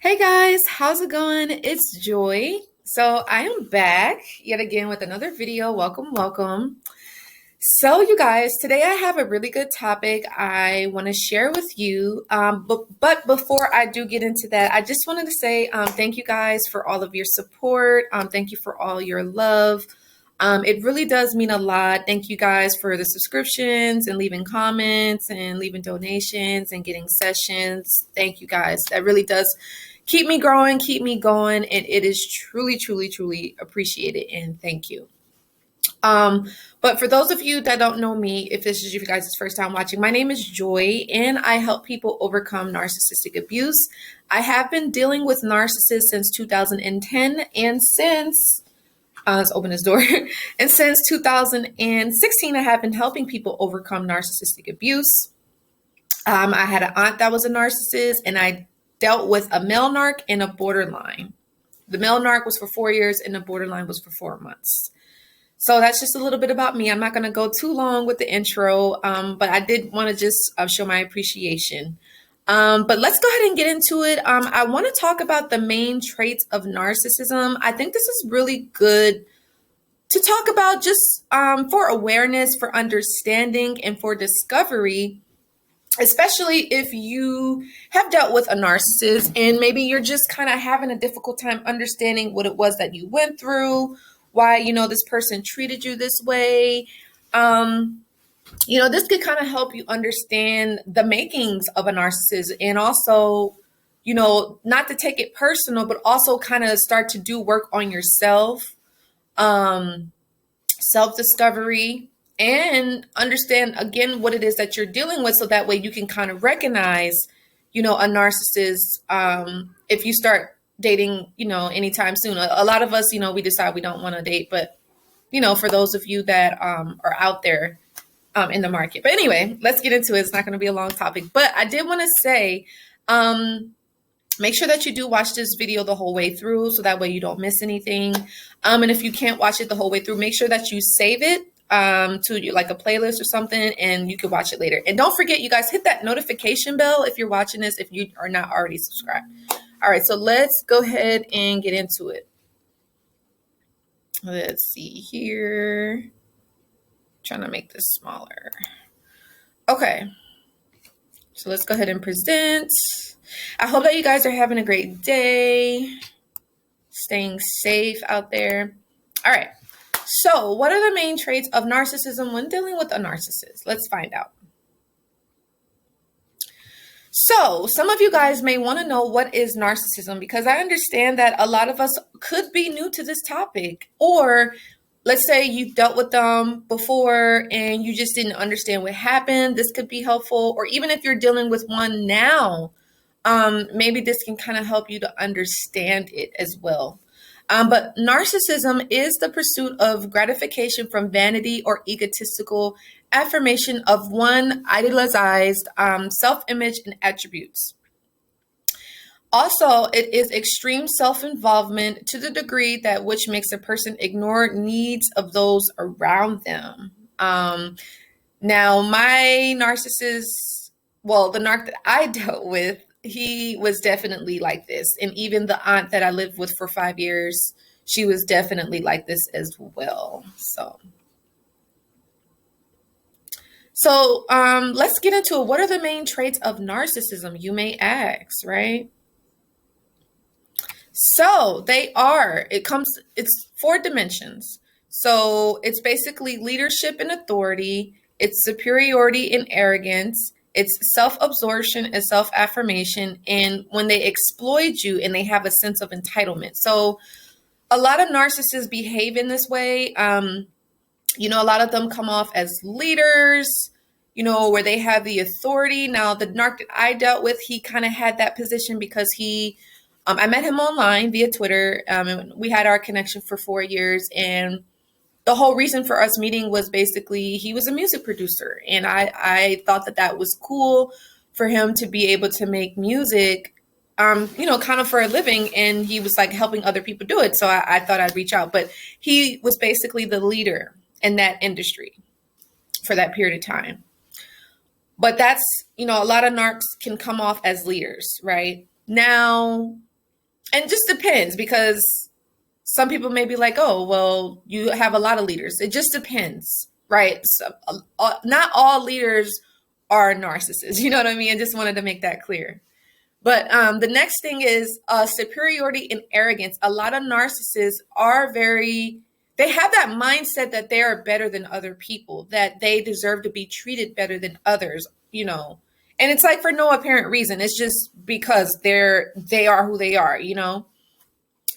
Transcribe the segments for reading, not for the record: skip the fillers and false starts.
Hey guys, how's it going? It's Joy. So I am back yet again with another video. Welcome, welcome. So you guys, today I have a really good topic I want to share with you. But before I do get into that, I just wanted to say thank you guys for all of your support. Thank you for all your love. It really does mean a lot. Thank you guys for the subscriptions and leaving comments and leaving donations and getting sessions. Thank you guys. That really does keep me growing, keep me going, and it is truly, truly, truly appreciated. And thank you. Um, but for those of you that don't know me, if this is you guys' first time watching, my name is Joy, and I help people overcome narcissistic abuse. I have been dealing with narcissists since 2010, and since let's open this door. And since 2016, I have been helping people overcome narcissistic abuse. I had an aunt that was a narcissist, and I dealt with a male narc and a borderline. The male narc was for 4 years, and the borderline was for 4 months. So that's just a little bit about me. I'm not going to go too long with the intro, but I did want to just show my appreciation. But let's go ahead and get into it. I want to talk about the main traits of narcissism. I think this is really good to talk about just for awareness, for understanding, and for discovery, especially if you have dealt with a narcissist and maybe you're just kind of having a difficult time understanding what it was that you went through, why, this person treated you this way. This could kind of help you understand the makings of a narcissist and also, not to take it personal, but also kind of start to do work on yourself, self-discovery, and understand again what it is that you're dealing with. So that way you can kind of recognize, a narcissist, if you start dating, anytime soon. A lot of us, we decide we don't want to date, but, for those of you that are out there in the market. But anyway, let's get into it. It's not going to be a long topic, but I did want to say, make sure that you do watch this video the whole way through so that way you don't miss anything. And if you can't watch it the whole way through, make sure that you save it to like a playlist or something, and you can watch it later. And don't forget, you guys, hit that notification bell if you're watching this, if you are not already subscribed. All right, so let's go ahead and get into it. Let's see here. Trying to make this smaller. Okay, so let's go ahead and present. I hope that you guys are having a great day, staying safe out there. All right, so what are the main traits of narcissism when dealing with a narcissist? Let's find out. So some of you guys may want to know what is narcissism, because I understand that a lot of us could be new to this topic, or let's say you've dealt with them before and you just didn't understand what happened. This could be helpful. Or even if you're dealing with one now, maybe this can kind of help you to understand it as well. But narcissism is the pursuit of gratification from vanity or egotistical affirmation of one idealized self-image and attributes. Also, it is extreme self-involvement to the degree that which makes a person ignore needs of those around them. Now, my narcissist, well, the narc that I dealt with, he was definitely like this. And even the aunt that I lived with for 5 years, she was definitely like this as well. So let's get into it. What are the main traits of narcissism, you may ask, right? So it's 4 dimensions. So it's basically leadership and authority. It's superiority and arrogance. It's self-absorption and self-affirmation. And when they exploit you and they have a sense of entitlement. So a lot of narcissists behave in this way. A lot of them come off as leaders, where they have the authority. Now, the narc that I dealt with, he kind of had that position because I met him online via Twitter. And we had our connection for 4 years. And the whole reason for us meeting was basically he was a music producer. And I thought that was cool for him to be able to make music, kind of for a living. And he was like helping other people do it. So I thought I'd reach out. But he was basically the leader in that industry for that period of time. But that's, a lot of narcs can come off as leaders, right? Now, And just depends, because some people may be like, oh, well, you have a lot of leaders. It just depends, right? So, not all leaders are narcissists. You know what I mean? I just wanted to make that clear. But the next thing is superiority and arrogance. A lot of narcissists are they have that mindset that they are better than other people, that they deserve to be treated better than others, you know. And it's like for no apparent reason. It's just because they are who they are, you know.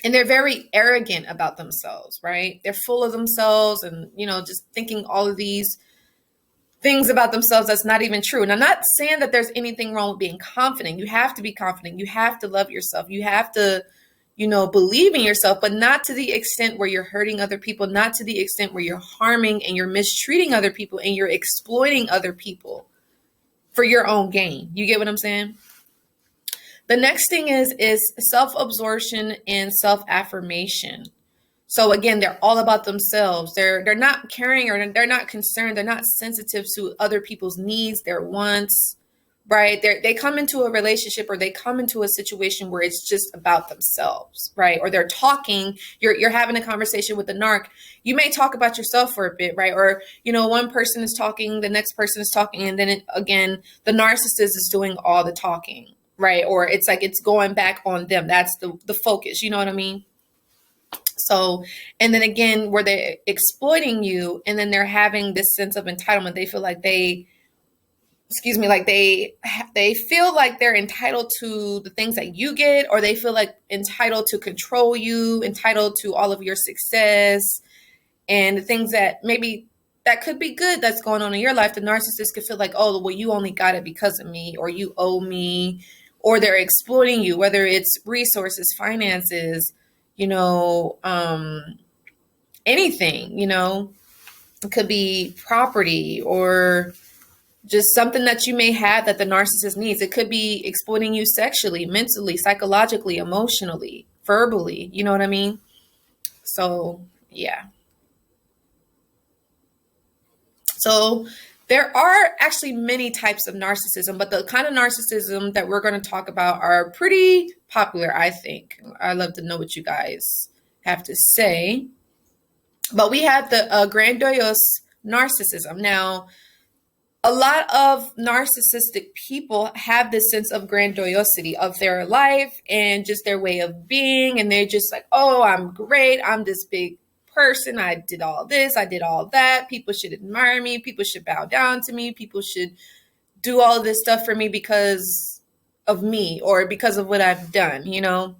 And they're very arrogant about themselves, right? They're full of themselves and, you know, just thinking all of these things about themselves that's not even true. And I'm not saying that there's anything wrong with being confident. You have to be confident. You have to love yourself. You have to, you know, believe in yourself, but not to the extent where you're hurting other people, not to the extent where you're harming and you're mistreating other people and you're exploiting other people for your own gain. You get what I'm saying? The next thing is self-absorption and self-affirmation. So again, they're all about themselves. They're not caring, or they're not concerned. They're not sensitive to other people's needs, their wants, right? They come into a relationship, or they come into a situation where it's just about themselves, right? Or they're talking, you're having a conversation with the narc. You may talk about yourself for a bit, right? Or, you know, one person is talking, the next person is talking, and then again, the narcissist is doing all the talking, right? Or it's like it's going back on them. That's the focus. You know what I mean? So, and then again, where they're exploiting you, and then they're having this sense of entitlement. They feel like they feel like they're entitled to the things that you get, or they feel like entitled to control you, entitled to all of your success and the things that maybe that could be good that's going on in your life. The narcissist could feel like, oh, well, you only got it because of me, or you owe me, or they're exploiting you, whether it's resources, finances, you know, anything, you know. It could be property or just something that you may have that the narcissist needs. It could be exploiting you sexually, mentally, psychologically, emotionally, verbally. You know what I mean? So, yeah. So there are actually many types of narcissism, but the kind of narcissism that we're going to talk about are pretty popular, I think. I'd love to know what you guys have to say. But we have the grandiose narcissism. Now, a lot of narcissistic people have this sense of grandiosity of their life and just their way of being. And they're just like, oh, I'm great. I'm this big person. I did all this. I did all that. People should admire me. People should bow down to me. People should do all of this stuff for me because of me, or because of what I've done, you know,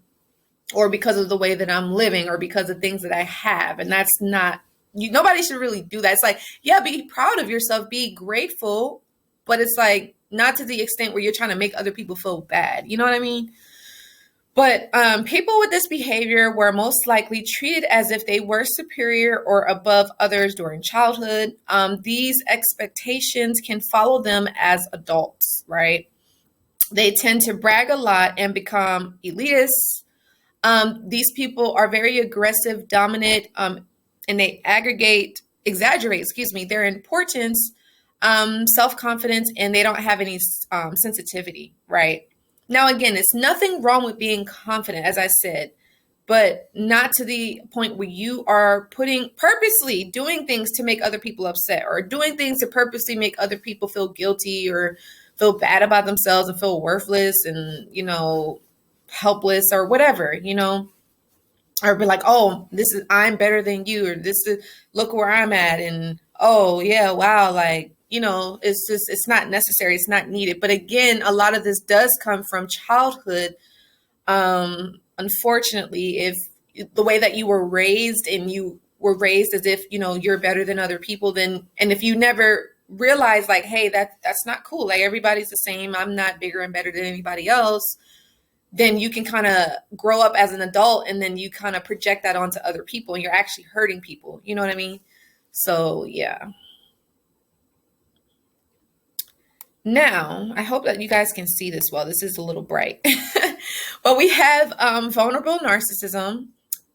or because of the way that I'm living, or because of things that I have. And that's not, nobody should really do that. It's like, yeah, be proud of yourself, be grateful, but it's like not to the extent where you're trying to make other people feel bad. You know what I mean? But people with this behavior were most likely treated as if they were superior or above others during childhood. These expectations can follow them as adults, right? They tend to brag a lot and become elitists. These people are very aggressive, dominant, and they exaggerate, their importance, self-confidence, and they don't have any sensitivity, right? Now, again, it's nothing wrong with being confident, as I said, but not to the point where you are purposely doing things to make other people upset, or doing things to purposely make other people feel guilty or feel bad about themselves and feel worthless and, you know, helpless or whatever, you know, or be like, oh, I'm better than you, or look where I'm at. And, oh yeah, wow. Like, you know, it's not necessary. It's not needed. But again, a lot of this does come from childhood. Unfortunately, if the way that you were raised, and you were raised as if, you know, you're better than other people, then, and if you never realize like, hey, that's not cool. Like, everybody's the same. I'm not bigger and better than anybody else. Then you can kind of grow up as an adult, and then you kind of project that onto other people, and you're actually hurting people. You know what I mean? So, yeah. Now, I hope that you guys can see this well. This is a little bright. But we have vulnerable narcissism.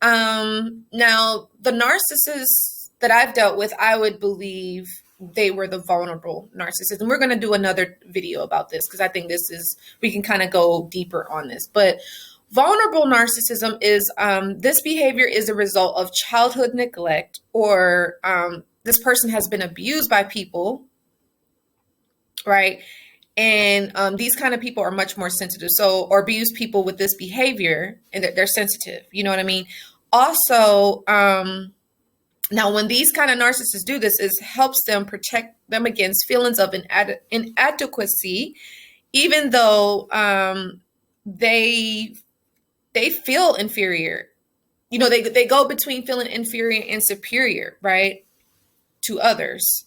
Now, the narcissists that I've dealt with, I would believe they were the vulnerable narcissists. And we're going to do another video about this, because I think we can kind of go deeper on this. But Vulnerable narcissism is this behavior is a result of childhood neglect, or this person has been abused by people, right? And these kind of people are much more sensitive. So, or abuse people with this behavior, and they're sensitive. You know what I mean? Also, now when these kind of narcissists do this, it helps them protect them against feelings of inadequacy, even though they feel inferior. You know, they go between feeling inferior and superior, right, to others.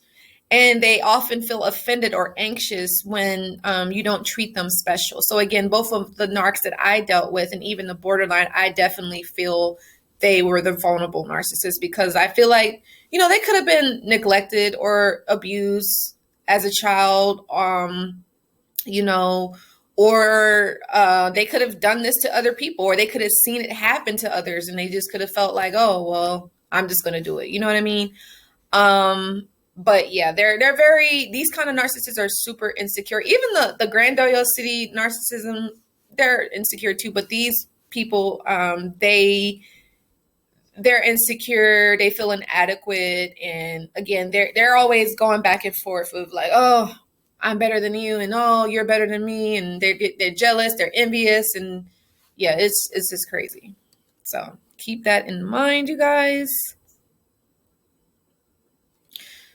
And they often feel offended or anxious when you don't treat them special. So again, both of the narcs that I dealt with, and even the borderline, I definitely feel they were the vulnerable narcissists, because I feel like, you know, they could have been neglected or abused as a child, you know, or they could have done this to other people, or they could have seen it happen to others, and they just could have felt like, oh, well, I'm just going to do it. You know what I mean? But yeah, they're very, these kind of narcissists are super insecure. Even the grandiosity narcissism, they're insecure too. But these people, they're insecure, they feel inadequate, and again, they're always going back and forth of like, oh, I'm better than you, and oh, you're better than me, and they're jealous, they're envious, and yeah, it's just crazy. So keep that in mind, you guys.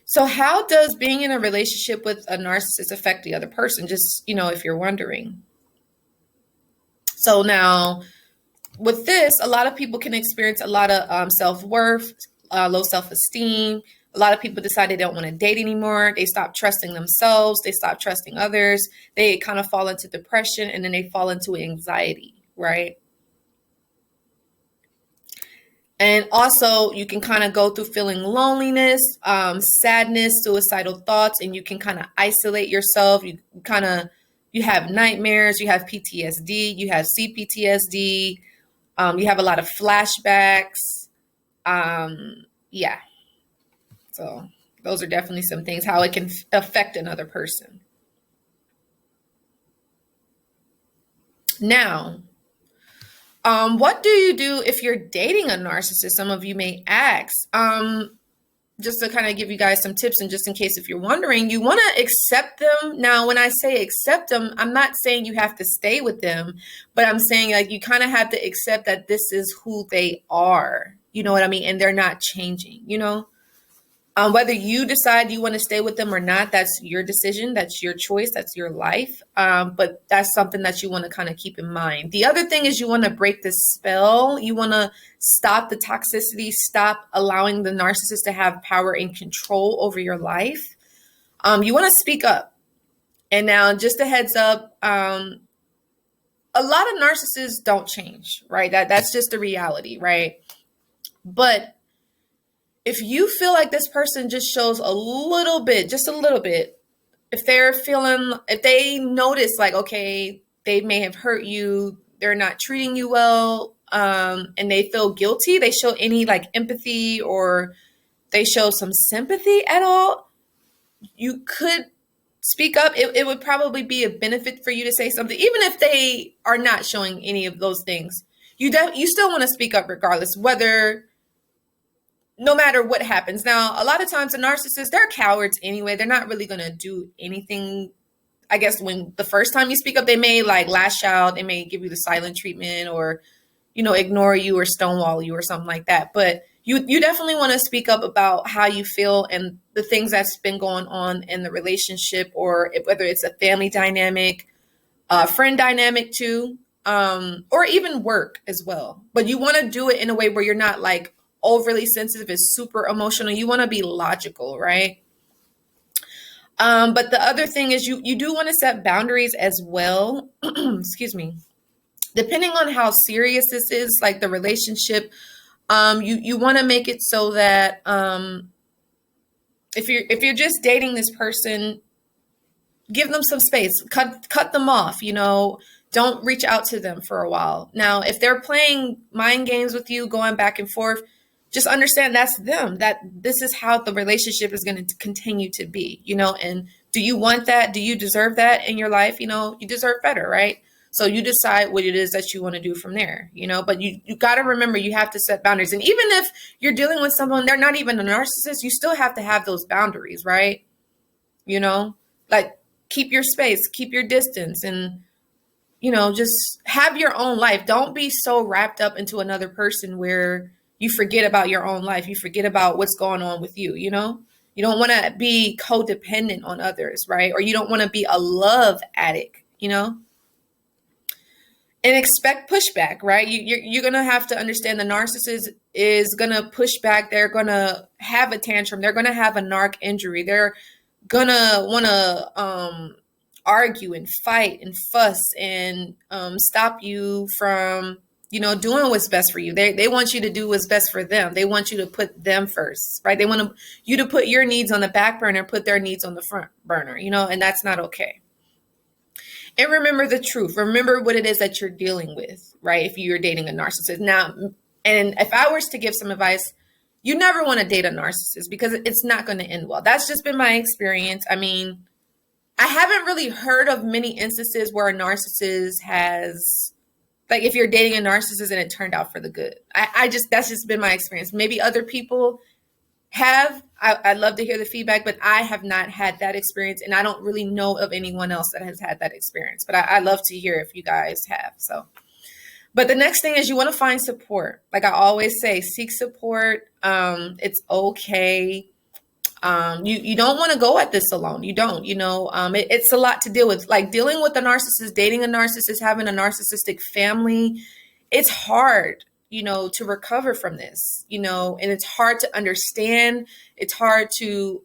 So how does being in a relationship with a narcissist affect the other person? Just, you know, if you're wondering. So now with this, a lot of people can experience a lot of self-worth, low self-esteem. A lot of people decide they don't want to date anymore. They stop trusting themselves. They stop trusting others. They kind of fall into depression, and then they fall into anxiety, right? And also, you can kind of go through feeling loneliness, sadness, suicidal thoughts, and you can kind of isolate yourself. You have nightmares, you have PTSD, you have CPTSD, you have a lot of flashbacks. Yeah. So those are definitely some things, how it can affect another person. Now, what do you do if you're dating a narcissist? Some of you may ask. Just to kind of give you guys some tips, and just in case if you're wondering, you want to accept them. Now, when I say accept them, I'm not saying you have to stay with them, but I'm saying like you kind of have to accept that this is who they are. You know what I mean? And they're not changing, you know? Whether you decide you want to stay with them or not, that's your decision. That's your choice. That's your life. But that's something that you want to kind of keep in mind. The other thing is you want to break the spell. You want to stop the toxicity, stop allowing the narcissist to have power and control over your life. You want to speak up. And now just a heads up, a lot of narcissists don't change, right? That's just the reality, right? But if you feel like this person just shows a little bit, just a little bit, if they notice like, okay, they may have hurt you, they're not treating you well, and they feel guilty, they show any like empathy, or they show some sympathy at all, you could speak up. It would probably be a benefit for you to say something, even if they are not showing any of those things. You still want to speak up regardless, no matter what happens. Now, a lot of times the narcissists, they're cowards anyway. They're not really going to do anything. I guess when the first time you speak up, they may like lash out. They may give you the silent treatment, or, you know, ignore you or stonewall you or something like that. But you definitely want to speak up about how you feel and the things that's been going on in the relationship, or whether it's a family dynamic, friend dynamic too, or even work as well. But you want to do it in a way where you're not like overly sensitive, is super emotional. You want to be logical, right? But the other thing is you do want to set boundaries as well. Excuse me. Depending on how serious this is, like the relationship, you want to make it so that if you're just dating this person, give them some space, cut them off, you know, don't reach out to them for a while. Now, if they're playing mind games with you, going back and forth, just understand that's them, that this is how the relationship is going to continue to be, you know, and do you want that? Do you deserve that in your life? You know, you deserve better, right? So you decide what it is that you want to do from there, but you got to remember you have to set boundaries. And even if you're dealing with someone, they're not even a narcissist, you still have to have those boundaries, right? Like keep your space, keep your distance, and, just have your own life. Don't be so wrapped up into another person where you forget about your own life. You forget about what's going on with you, You don't want to be codependent on others, right? Or you don't want to be a love addict, and expect pushback, right? You're going to have to understand the narcissist is going to push back. They're going to have a tantrum. They're going to have a narc injury. They're going to want to argue and fight and fuss and stop you from, doing what's best for you. They want you to do what's best for them. They want you to put them first, right? They want you to put your needs on the back burner, put their needs on the front burner, and that's not okay. And remember the truth. Remember what it is that you're dealing with, right? If you're dating a narcissist. Now, and if I was to give some advice, you never want to date a narcissist because it's not going to end well. That's just been my experience. I mean, I haven't really heard of many instances where a narcissist has, like, if you're dating a narcissist and it turned out for the good. That's just been my experience. Maybe other people have. I'd love to hear the feedback, but I have not had that experience, and I don't really know of anyone else that has had that experience. But I'd love to hear if you guys have. But the next thing is you want to find support. Like I always say, seek support. It's okay. You don't want to go at this alone. You don't. It's a lot to deal with. Like dealing with a narcissist, dating a narcissist, having a narcissistic family. It's hard. To recover from this, and it's hard to understand. It's hard to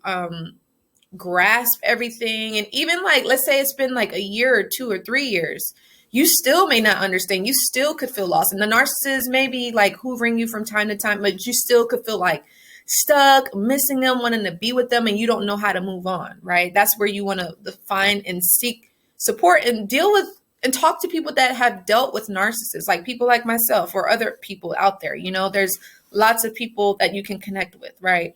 grasp everything. And even like, let's say it's been like a year or 2 or 3 years, you still may not understand. You still could feel lost. And the narcissist may be like hoovering you from time to time, but you still could feel like stuck, missing them, wanting to be with them, and you don't know how to move on, right? That's where you want to find and seek support and deal with and talk to people that have dealt with narcissists, like people like myself or other people out there. There's lots of people that you can connect with, right?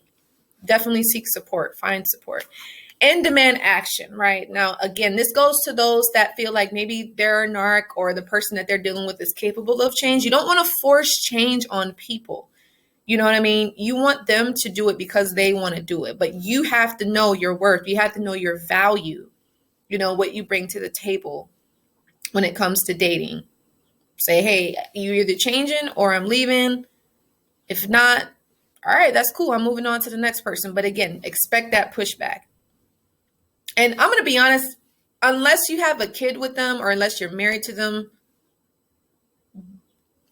Definitely seek support, find support, and demand action, right? Now, again, this goes to those that feel like maybe they're a narc or the person that they're dealing with is capable of change. You don't want to force change on people. You know what I mean? You want them to do it because they want to do it, but you have to know your worth. You have to know your value, what you bring to the table when it comes to dating. Say, hey, you're either changing or I'm leaving. If not, all right, that's cool. I'm moving on to the next person. But again, expect that pushback. And I'm going to be honest, unless you have a kid with them or unless you're married to them,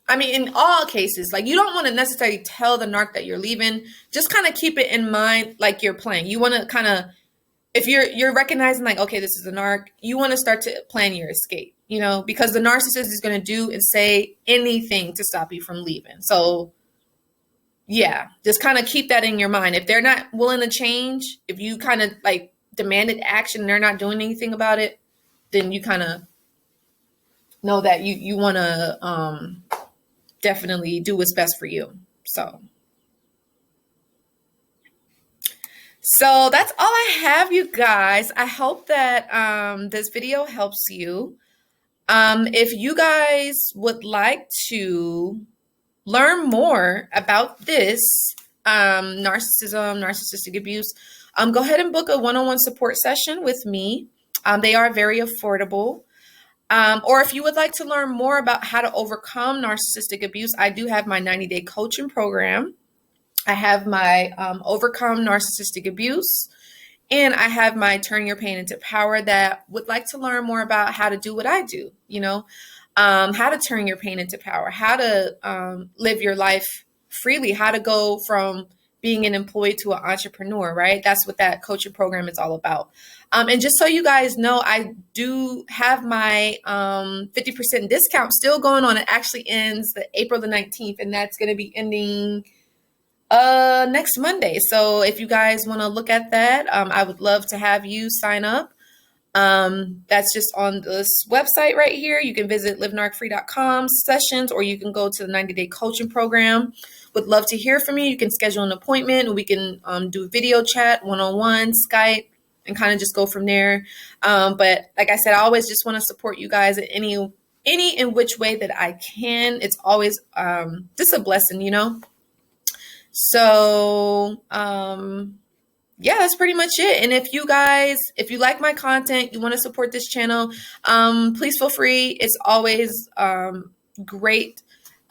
I mean, in all cases, like you don't want to necessarily tell the narc that you're leaving. Just kind of keep it in mind like you're playing. You want to kind of, if you're recognizing like, okay, this is a narc, you want to start to plan your escape, because the narcissist is going to do and say anything to stop you from leaving. So yeah, just kind of keep that in your mind. If they're not willing to change, if you kind of like demanded action and they're not doing anything about it, then you kind of know that you want to definitely do what's best for you. So that's all I have, you guys. I hope that this video helps you. If you guys would like to learn more about this narcissism, narcissistic abuse, go ahead and book a one-on-one support session with me. They are very affordable. Or if you would like to learn more about how to overcome narcissistic abuse, I do have my 90-day coaching program. I have my Overcome Narcissistic Abuse, and I have my Turn Your Pain into Power that would like to learn more about how to do what I do, how to turn your pain into power, how to live your life freely, how to go from being an employee to an entrepreneur, right? That's what that coaching program is all about. And just so you guys know, I do have my 50% discount still going on. It actually ends April the 19th, and that's going to be ending next Monday. So if you guys want to look at that, I would love to have you sign up. That's just on this website right here. You can visit livenarcfree.com sessions, or you can go to the 90-day coaching program. Would love to hear from you. You can schedule an appointment, and we can do video chat, one-on-one, Skype, and kind of just go from there. But like I said, I always just want to support you guys in any any in which way that I can. It's always just a blessing, you know? So, yeah, that's pretty much it. And if you guys, if you like my content, you want to support this channel, please feel free. It's always great.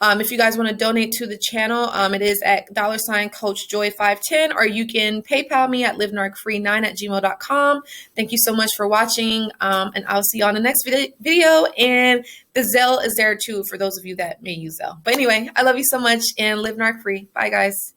If you guys want to donate to the channel, it is at $CoachJoy510, or you can PayPal me at livenarcfree9@gmail.com. Thank you so much for watching, and I'll see you on the next video. And the Zelle is there too for those of you that may use Zelle. But anyway, I love you so much, and live narc free. Bye, guys.